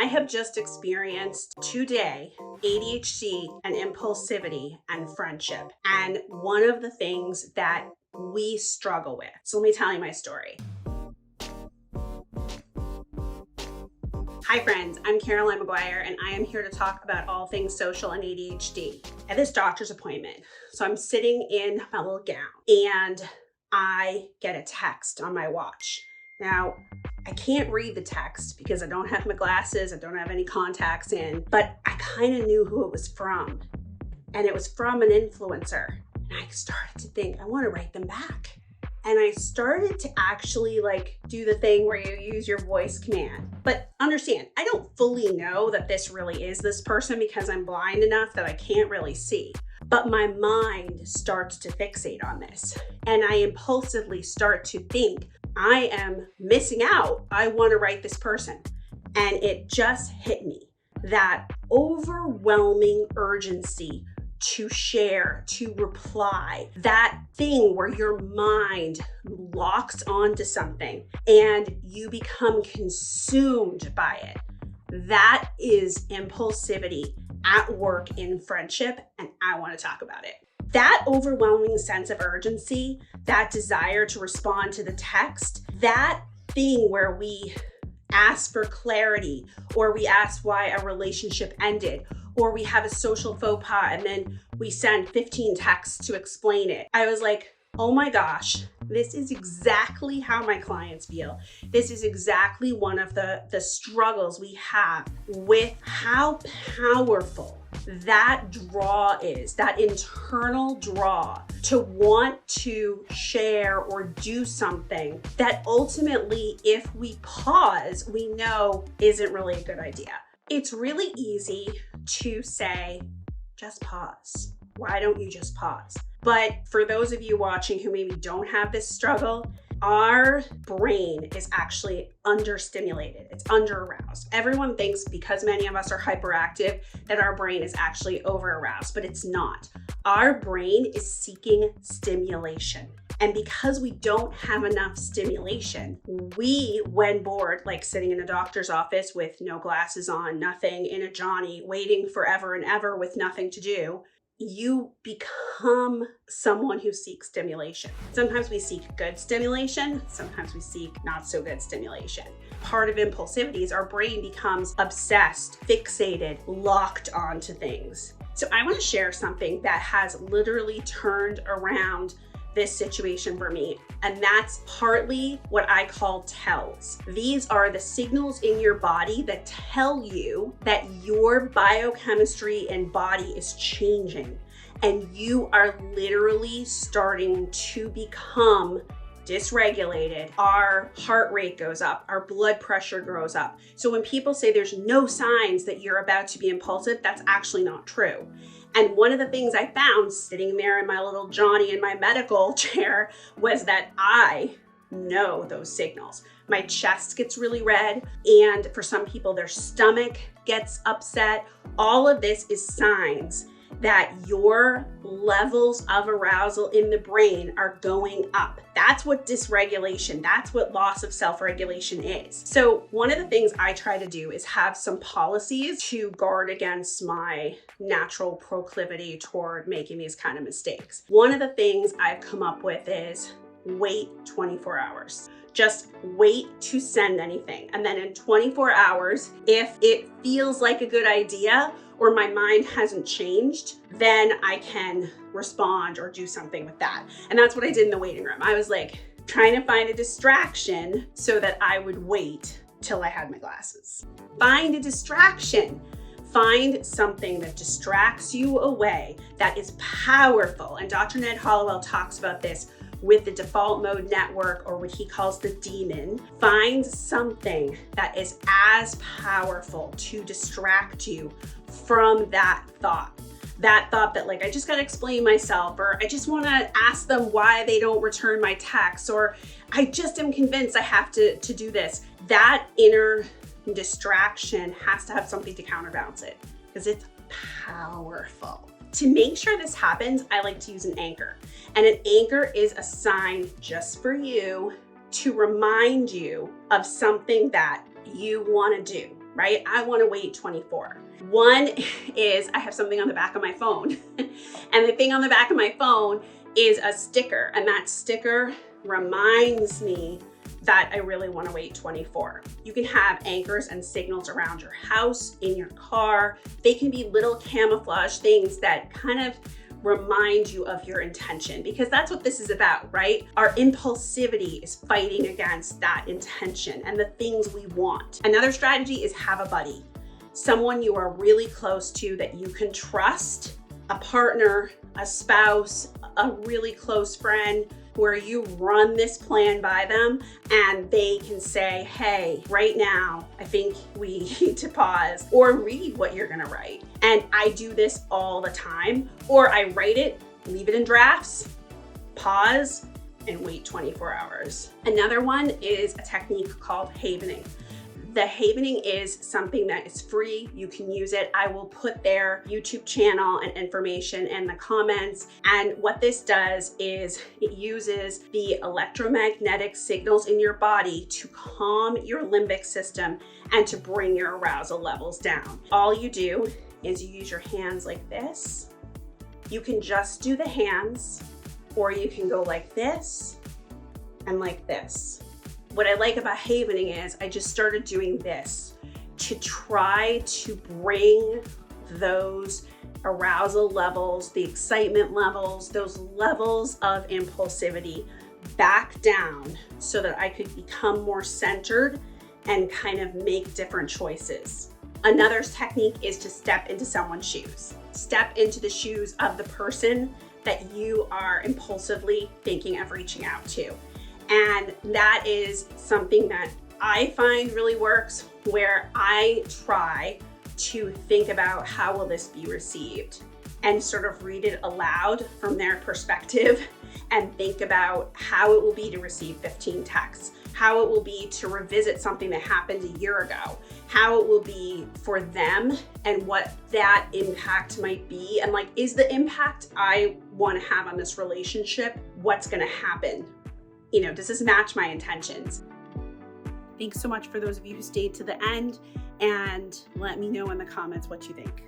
I have just experienced today ADHD and impulsivity and friendship, and one of the things that we struggle with. So let me tell you my story. Hi friends, I'm Caroline Maguire, and I am here to talk about all things social and ADHD. At this doctor's appointment, so I'm sitting in my little gown, and I get a text on my watch. Now, I can't read the text because I don't have my glasses, I don't have any contacts in, but I kind of knew who it was from. And it was from an influencer. And I started to think, I want to write them back. And I started to actually do the thing where you use your voice command. But understand, I don't fully know that this really is this person because I'm blind enough that I can't really see. But my mind starts to fixate on this. And I impulsively start to think, I am missing out. I want to write this person. And it just hit me, that overwhelming urgency to share, to reply, that thing where your mind locks onto something and you become consumed by it. That is impulsivity at work in friendship, and I want to talk about it. That overwhelming sense of urgency, that desire to respond to the text, that thing where we ask for clarity, or we ask why a relationship ended, or we have a social faux pas and then we send 15 texts to explain it. I was like, oh my gosh, this is exactly how my clients feel. This is exactly one of the struggles we have with how powerful that draw is, that internal draw to want to share or do something that ultimately, if we pause, we know isn't really a good idea. It's really easy to say, just pause. Why don't you just pause? But for those of you watching who maybe don't have this struggle, our brain is actually understimulated. It's under-aroused. Everyone thinks because many of us are hyperactive that our brain is actually over-aroused, but it's not. Our brain is seeking stimulation. And because we don't have enough stimulation, we, when bored, like sitting in a doctor's office with no glasses on, nothing, in a Johnny, waiting forever and ever with nothing to do, you become someone who seeks stimulation. Sometimes we seek good stimulation, sometimes we seek not so good stimulation. Part of impulsivity is our brain becomes obsessed, fixated, locked onto things. So I want to share something that has literally turned around this situation for me, and that's partly what I call tells. These are the signals in your body that tell you that your biochemistry and body is changing, and you are literally starting to become dysregulated. Our heart rate goes up, our blood pressure goes up. So when people say there's no signs that you're about to be impulsive, that's actually not true. And one of the things I found sitting there in my little Johnny in my medical chair was that I know those signals. My chest gets really red, and for some people, their stomach gets upset. All of this is signs that your levels of arousal in the brain are going up. That's what dysregulation, that's what loss of self-regulation is. So one of the things I try to do is have some policies to guard against my natural proclivity toward making these kind of mistakes. One of the things I've come up with is wait 24 hours. Just wait to send anything. And then in 24 hours, if it feels like a good idea or my mind hasn't changed, then I can respond or do something with that. And that's what I did in the waiting room. I was like trying to find a distraction so that I would wait till I had my glasses. Find a distraction. Find something that distracts you away, that is powerful. And Dr. Ned Hollowell talks about this with the default mode network, or what he calls the demon. Find something that is as powerful to distract you from that thought. That thought that I just gotta explain myself, or I just wanna ask them why they don't return my text, or I just am convinced I have to do this. That inner distraction has to have something to counterbalance it because it's powerful. To make sure this happens, I like to use an anchor. And an anchor is a sign just for you to remind you of something that you want to do. right? I want to wait 24. One is I have something on the back of my phone and the thing on the back of my phone is a sticker, and that sticker reminds me that I really want to wait 24. You can have anchors and signals around your house, in your car. They can be little camouflage things that kind of remind you of your intention, because that's what this is about, right? Our impulsivity is fighting against that intention and the things we want. Another strategy is have a buddy, someone you are really close to that you can trust, a partner, a spouse, a really close friend, where you run this plan by them and they can say, hey, right now, I think we need to pause, or read what you're gonna write. And I do this all the time, or I write it, leave it in drafts, pause, and wait 24 hours. Another one is a technique called havening. The havening is something that is free. You can use it. I will put their YouTube channel and information in the comments. And what this does is it uses the electromagnetic signals in your body to calm your limbic system and to bring your arousal levels down. All you do is you use your hands like this. You can just do the hands, or you can go like this and like this. What I like about havening is I just started doing this to try to bring those arousal levels, the excitement levels, those levels of impulsivity back down so that I could become more centered and kind of make different choices. Another technique is to step into someone's shoes. Step into the shoes of the person that you are impulsively thinking of reaching out to. And that is something that I find really works, where I try to think about how will this be received and sort of read it aloud from their perspective and think about how it will be to receive 15 texts, how it will be to revisit something that happened a year ago, how it will be for them and what that impact might be. And like, is the impact I want to have on this relationship, what's going to happen? You know, does this match my intentions? Thanks so much for those of you who stayed to the end, and let me know in the comments what you think.